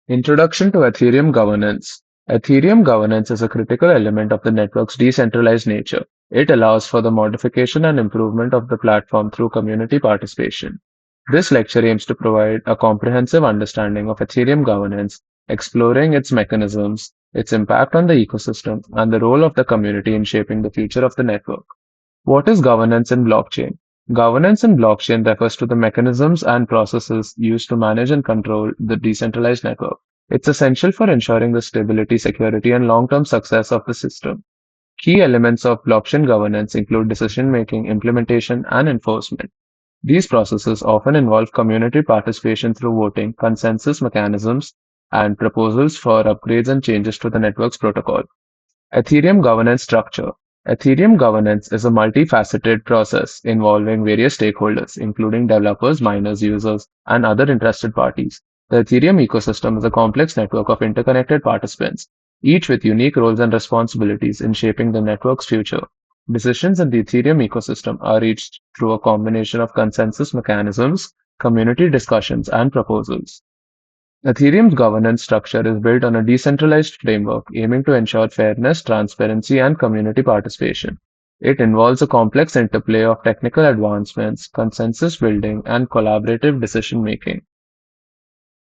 Introduction to Ethereum governance. Ethereum governance is a critical element of the network's decentralized nature. It allows for the modification and improvement of the platform through community participation. This lecture aims to provide a comprehensive understanding of Ethereum governance, exploring its mechanisms, its impact on the ecosystem, and the role of the community in shaping the future of the network. What is governance in blockchain? Governance in blockchain refers to the mechanisms and processes used to manage and control the decentralized network. It's essential for ensuring the stability, security, and long term success of the system. Key elements of blockchain governance include decision making, implementation, and enforcement. These processes often involve community participation through voting, consensus mechanisms, and proposals for upgrades and changes to the network's protocol. Ethereum governance structure. Ethereum governance is a multifaceted process involving various stakeholders, including developers, miners, users, and other interested parties. The Ethereum ecosystem is a complex network of interconnected participants, each with unique roles and responsibilities in shaping the network's future. Decisions in the Ethereum ecosystem are reached through a combination of consensus mechanisms, community discussions, and proposals. Ethereum's governance structure is built on a decentralized framework aiming to ensure fairness, transparency, and community participation. It involves a complex interplay of technical advancements, consensus building, and collaborative decision making.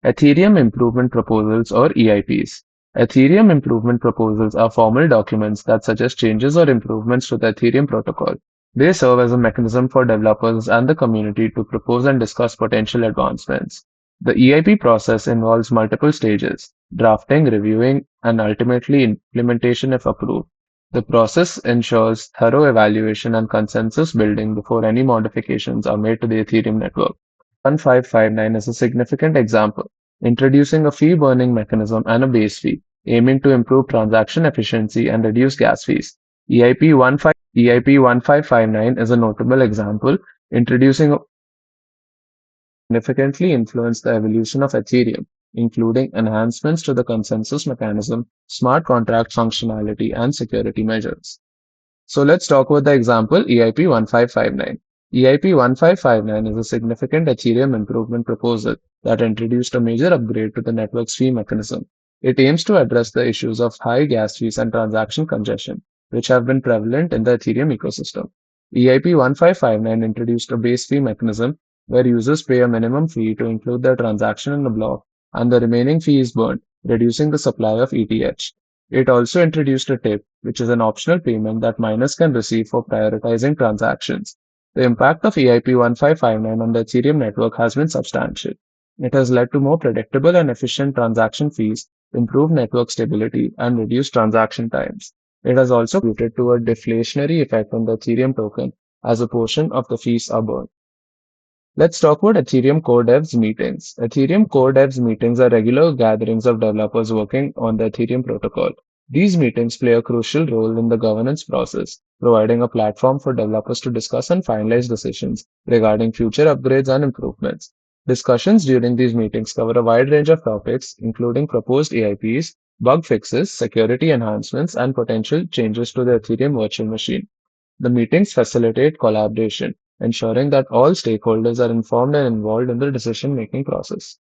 Ethereum Improvement Proposals or EIPs. Ethereum Improvement Proposals are formal documents that suggest changes or improvements to the Ethereum protocol. They serve as a mechanism for developers and the community to propose and discuss potential advancements. The EIP process involves multiple stages: drafting, reviewing, and ultimately implementation if approved. The process ensures thorough evaluation and consensus building before any modifications are made to the Ethereum network. 1559 is a significant example, introducing a fee burning mechanism and a base fee, aiming to improve transaction efficiency and reduce gas fees. EIP 1559 is a notable example, introducing significantly influenced the evolution of Ethereum, including enhancements to the consensus mechanism, smart contract functionality, and security measures. So let's talk about the example EIP 1559. EIP 1559 is a significant Ethereum improvement proposal that introduced a major upgrade to the network's fee mechanism. It aims to address the issues of high gas fees and transaction congestion, which have been prevalent in the Ethereum ecosystem. EIP 1559 introduced a base fee mechanism where users pay a minimum fee to include their transaction in the block, and the remaining fee is burned, reducing the supply of ETH. It also introduced a tip, which is an optional payment that miners can receive for prioritizing transactions. The impact of EIP 1559 on the Ethereum network has been substantial. It has led to more predictable and efficient transaction fees, improved network stability, and reduced transaction times. It has also contributed to a deflationary effect on the Ethereum token as a portion of the fees are burned. Let's talk about Ethereum Core Devs meetings. Ethereum Core Devs meetings are regular gatherings of developers working on the Ethereum protocol. These meetings play a crucial role in the governance process, providing a platform for developers to discuss and finalize decisions regarding future upgrades and improvements. Discussions during these meetings cover a wide range of topics, including proposed EIPs, bug fixes, security enhancements, and potential changes to the Ethereum virtual machine. The meetings facilitate collaboration, ensuring that all stakeholders are informed and involved in the decision-making process.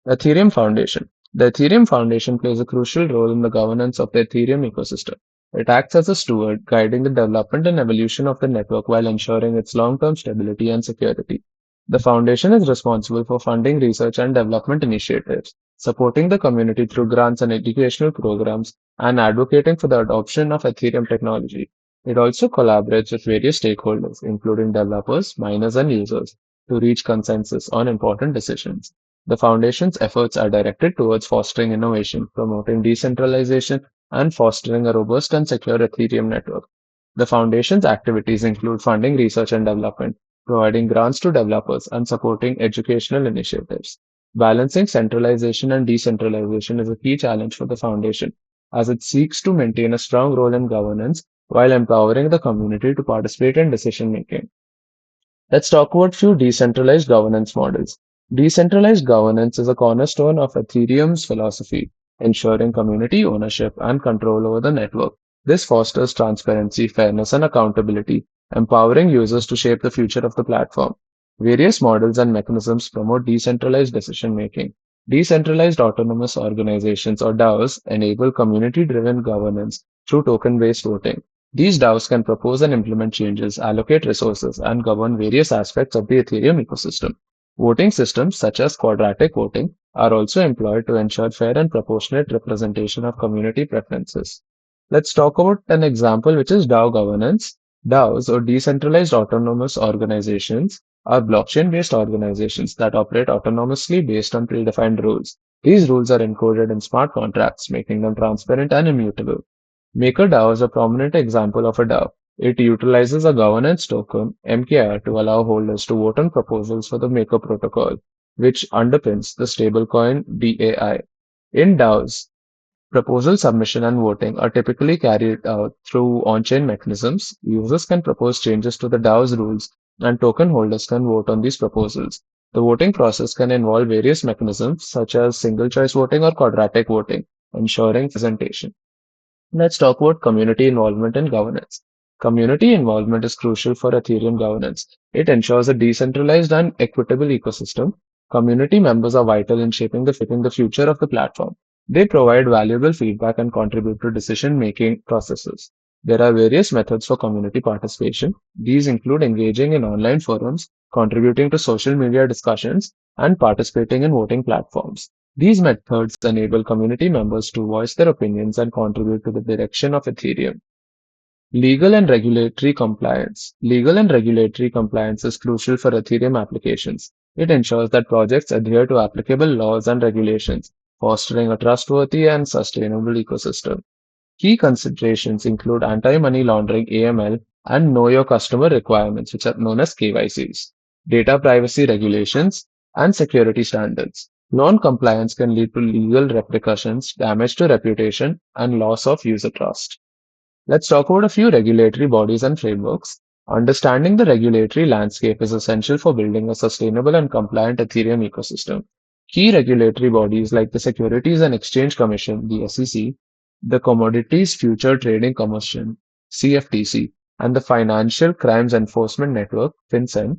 Ethereum Foundation. The Ethereum Foundation plays a crucial role in the governance of the Ethereum ecosystem. It acts as a steward, guiding the development and evolution of the network while ensuring its long-term stability and security. The foundation is responsible for funding research and development initiatives, supporting the community through grants and educational programs, and advocating for the adoption of Ethereum technology. It also collaborates with various stakeholders, including developers, miners, and users, to reach consensus on important decisions. The Foundation's efforts are directed towards fostering innovation, promoting decentralization, and fostering a robust and secure Ethereum network. The Foundation's activities include funding research and development, providing grants to developers, and supporting educational initiatives. Balancing centralization and decentralization is a key challenge for the Foundation, as it seeks to maintain a strong role in governance while empowering the community to participate in decision making. Let's talk about few decentralized governance models. Decentralized governance is a cornerstone of Ethereum's philosophy, ensuring community ownership and control over the network. This fosters transparency, fairness, and accountability, empowering users to shape the future of the platform. Various models and mechanisms promote decentralized decision making. Decentralized autonomous organizations or DAOs enable community-driven governance through token-based voting. These DAOs can propose and implement changes, allocate resources, and govern various aspects of the Ethereum ecosystem. Voting systems such as quadratic voting are also employed to ensure fair and proportionate representation of community preferences. Let's talk about an example which is DAO governance. DAOs or decentralized autonomous organizations are blockchain-based organizations that operate autonomously based on predefined rules. These rules are encoded in smart contracts, making them transparent and immutable. MakerDAO is a prominent example of a DAO. It utilizes a governance token, MKR, to allow holders to vote on proposals for the Maker protocol, which underpins the stablecoin DAI. In DAOs, proposal submission and voting are typically carried out through on-chain mechanisms. Users can propose changes to the DAO's rules, and token holders can vote on these proposals. The voting process can involve various mechanisms such as single-choice voting or quadratic voting, ensuring representation. Let's talk about community involvement and governance. Community involvement is crucial for Ethereum governance. It ensures a decentralized and equitable ecosystem. Community members are vital in shaping the future of the platform. They provide valuable feedback and contribute to decision-making processes. There are various methods for community participation. These include engaging in online forums, contributing to social media discussions, and participating in voting platforms. These methods enable community members to voice their opinions and contribute to the direction of Ethereum. Legal and regulatory compliance. Legal and regulatory compliance is crucial for Ethereum applications. It ensures that projects adhere to applicable laws and regulations, fostering a trustworthy and sustainable ecosystem. Key considerations include anti-money laundering (AML) and know your customer requirements, which are known as KYCs, data privacy regulations, and security standards. Non-compliance can lead to legal repercussions, damage to reputation, and loss of user trust. Let's talk about a few regulatory bodies and frameworks. Understanding the regulatory landscape is essential for building a sustainable and compliant Ethereum ecosystem. Key regulatory bodies like the Securities and Exchange Commission, the SEC, the Commodities Future Trading Commission, CFTC, and the Financial Crimes Enforcement Network, FinCEN,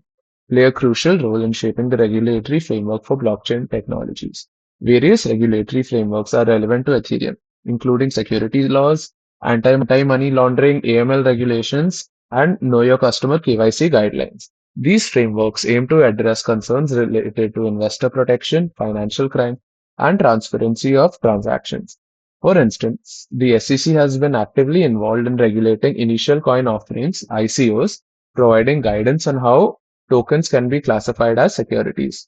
play a crucial role in shaping the regulatory framework for blockchain technologies. Various regulatory frameworks are relevant to Ethereum, including securities laws, anti-money laundering (AML) regulations, and know your customer (KYC) guidelines. These frameworks aim to address concerns related to investor protection, financial crime, and transparency of transactions. For instance, the SEC has been actively involved in regulating initial coin offerings (ICOs), providing guidance on how tokens can be classified as securities.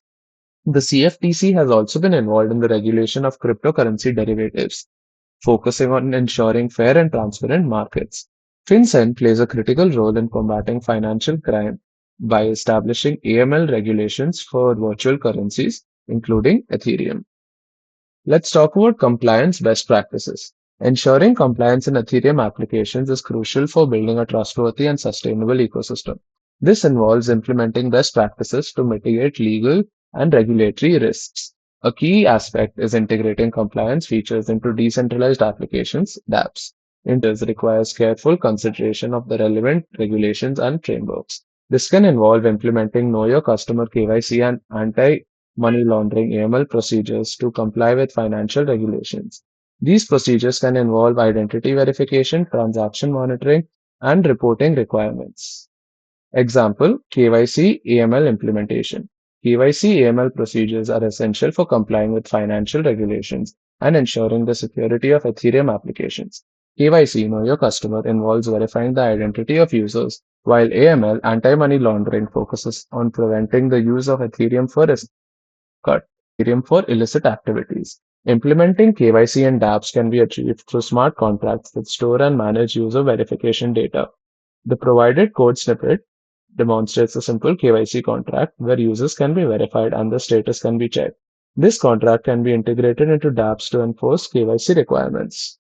The CFTC has also been involved in the regulation of cryptocurrency derivatives, focusing on ensuring fair and transparent markets. FinCEN plays a critical role in combating financial crime by establishing AML regulations for virtual currencies, including Ethereum. Let's talk about compliance best practices. Ensuring compliance in Ethereum applications is crucial for building a trustworthy and sustainable ecosystem. This involves implementing best practices to mitigate legal and regulatory risks. A key aspect is integrating compliance features into decentralized applications (dApps). Requires careful consideration of the relevant regulations and frameworks. This can involve implementing Know Your Customer (KYC) and anti-money laundering (AML) procedures to comply with financial regulations. These procedures can involve identity verification, transaction monitoring, and reporting requirements. Example, KYC AML implementation. KYC AML procedures are essential for complying with financial regulations and ensuring the security of Ethereum applications. KYC, Know Your Customer, involves verifying the identity of users, while AML, anti-money laundering, focuses on preventing the use of Ethereum for illicit activities. Implementing KYC and dApps can be achieved through smart contracts that store and manage user verification data. The provided code snippet demonstrates a simple KYC contract where users can be verified and the status can be checked. This contract can be integrated into dApps to enforce KYC requirements.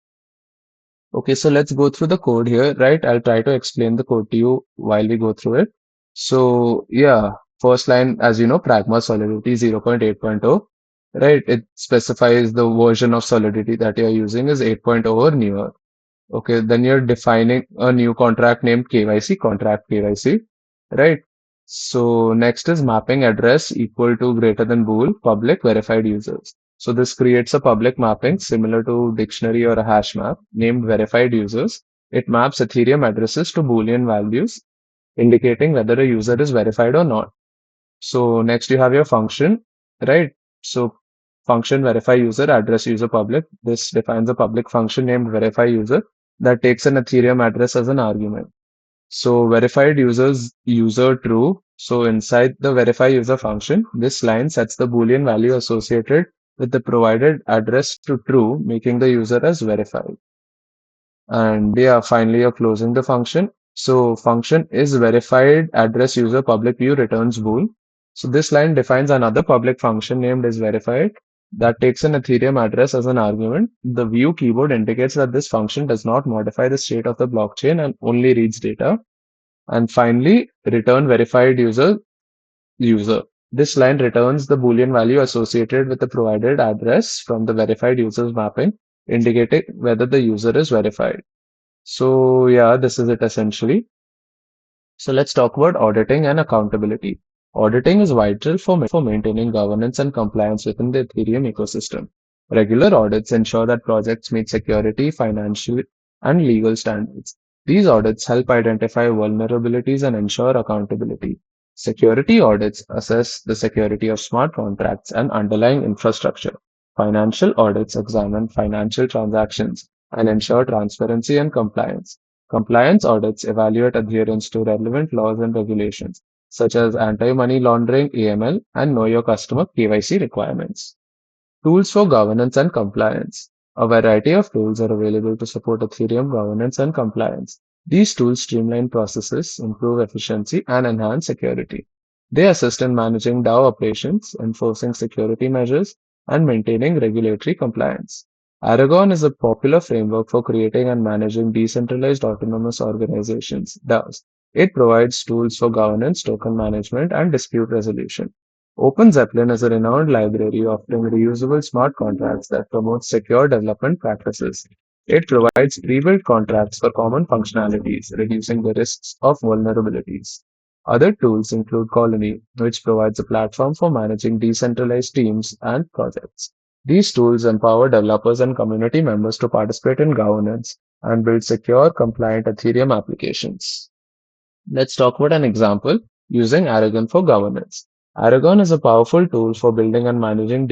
Okay, so let's go through the code here, right? I'll try to explain the code to you while we go through it. So, yeah, first line, as you know, Pragma Solidity 0.8.0, right? It specifies the version of Solidity that you're using is 8.0 or newer. Okay, then you're defining a new contract named KYC, contract KYC, right? So next is mapping address equal to greater than bool, public verified users. So this creates a public mapping similar to dictionary or a hash map named verified users. It maps Ethereum addresses to Boolean values, indicating whether a user is verified or not. So next you have your function, right? So function verify user, address user public. This defines a public function named verify user that takes an Ethereum address as an argument. So verified user true. So inside the verify user function, this line sets the Boolean value associated with the provided address to true, making the user as verified. And yeah, finally you're closing the function. So function is verified address user public view returns bool. So this line defines another public function named is verified that takes an Ethereum address as an argument. The view keyword indicates that this function does not modify the state of the blockchain and only reads data. And finally, return verified user. This line returns the Boolean value associated with the provided address from the verified user's mapping, indicating whether the user is verified. So yeah, this is it essentially. So let's talk about auditing and accountability. Auditing is vital for maintaining governance and compliance within the Ethereum ecosystem. Regular audits ensure that projects meet security, financial, and legal standards. These audits help identify vulnerabilities and ensure accountability. Security audits assess the security of smart contracts and underlying infrastructure. Financial audits examine financial transactions and ensure transparency and compliance. Compliance audits evaluate adherence to relevant laws and regulations, such as anti-money laundering (AML) and know your customer (KYC) requirements. Tools for governance and compliance. A variety of tools are available to support Ethereum governance and compliance. These tools streamline processes, improve efficiency, and enhance security. They assist in managing DAO operations, enforcing security measures, and maintaining regulatory compliance. Aragon is a popular framework for creating and managing decentralized autonomous organizations (DAOs). It provides tools for governance, token management, and dispute resolution. Open Zeppelin is a renowned library offering reusable smart contracts that promotes secure development practices. It provides pre-built contracts for common functionalities, reducing the risks of vulnerabilities. Other tools include Colony, which provides a platform for managing decentralized teams and projects. These tools empower developers and community members to participate in governance and build secure, compliant Ethereum applications. Let's talk about an example using Aragon for governance. Aragon is a powerful tool for building and managing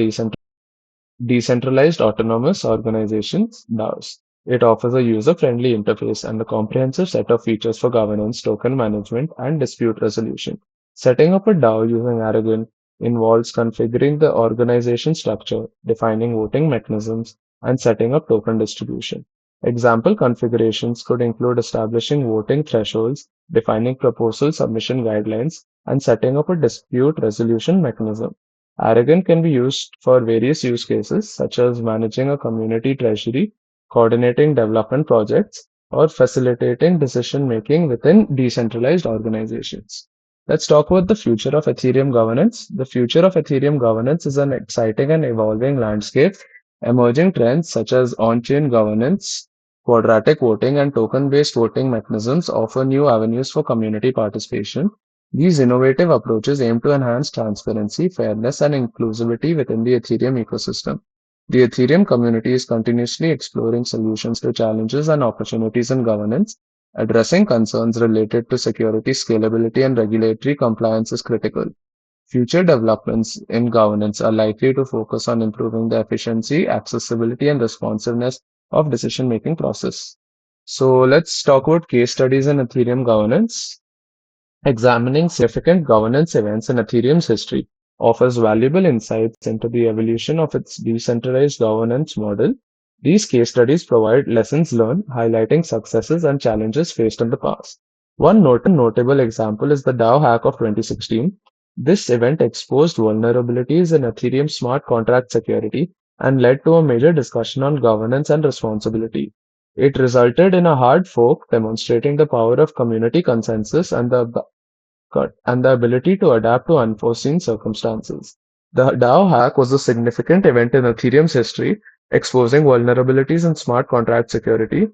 decentralized autonomous organizations (DAOs). It offers a user-friendly interface and a comprehensive set of features for governance, token management, and dispute resolution. Setting up a DAO using Aragon involves configuring the organization structure, defining voting mechanisms, and setting up token distribution. Example configurations could include establishing voting thresholds, defining proposal submission guidelines, and setting up a dispute resolution mechanism. Aragon can be used for various use cases, such as managing a community treasury, coordinating development projects, or facilitating decision making within decentralized organizations. Let's talk about the future of Ethereum governance. The future of Ethereum governance is an exciting and evolving landscape. Emerging trends such as on chain governance, quadratic voting, and token based voting mechanisms offer new avenues for community participation. These innovative approaches aim to enhance transparency, fairness, and inclusivity within the Ethereum ecosystem. The Ethereum community is continuously exploring solutions to challenges and opportunities in governance. Addressing concerns related to security, scalability, and regulatory compliance is critical. Future developments in governance are likely to focus on improving the efficiency, accessibility, and responsiveness of decision-making process. So let's talk about case studies in Ethereum governance. Examining significant governance events in Ethereum's history offers valuable insights into the evolution of its decentralized governance model. These case studies provide lessons learned, highlighting successes and challenges faced in the past. One notable example is the DAO hack of 2016. This event exposed vulnerabilities in Ethereum smart contract security and led to a major discussion on governance and responsibility. It resulted in a hard fork, demonstrating the power of community consensus and the ability to adapt to unforeseen circumstances. The DAO hack was a significant event in Ethereum's history, exposing vulnerabilities in smart contract security.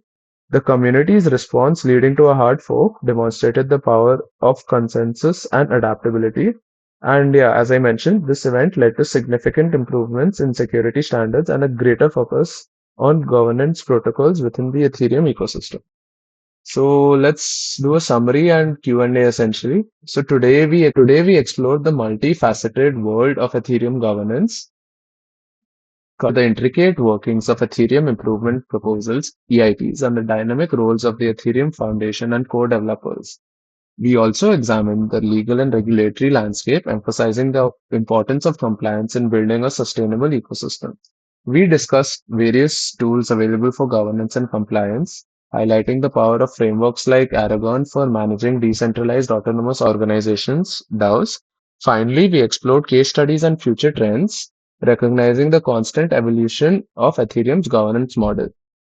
The community's response, leading to a hard fork, demonstrated the power of consensus and adaptability. And yeah, as I mentioned, this event led to significant improvements in security standards and a greater focus on governance protocols within the Ethereum ecosystem. So let's do a summary and Q&A essentially. So today we explored the multifaceted world of Ethereum governance, covered the intricate workings of Ethereum improvement proposals, EIPs, and the dynamic roles of the Ethereum Foundation and core developers. We also examined the legal and regulatory landscape, emphasizing the importance of compliance in building a sustainable ecosystem. We discussed various tools available for governance and compliance, highlighting the power of frameworks like Aragon for managing decentralized autonomous organizations, DAOs. Finally, we explored case studies and future trends, recognizing the constant evolution of Ethereum's governance model.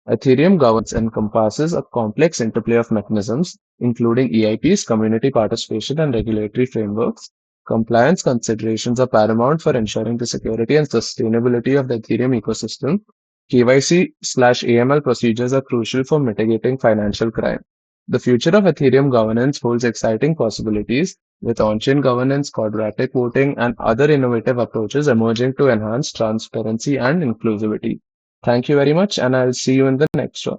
Ethereum governance encompasses a complex interplay of mechanisms, including EIPs, community participation, and regulatory frameworks. Compliance considerations are paramount for ensuring the security and sustainability of the Ethereum ecosystem. KYC/AML procedures are crucial for mitigating financial crime. The future of Ethereum governance holds exciting possibilities, with on-chain governance, quadratic voting, and other innovative approaches emerging to enhance transparency and inclusivity. Thank you very much, and I'll see you in the next one.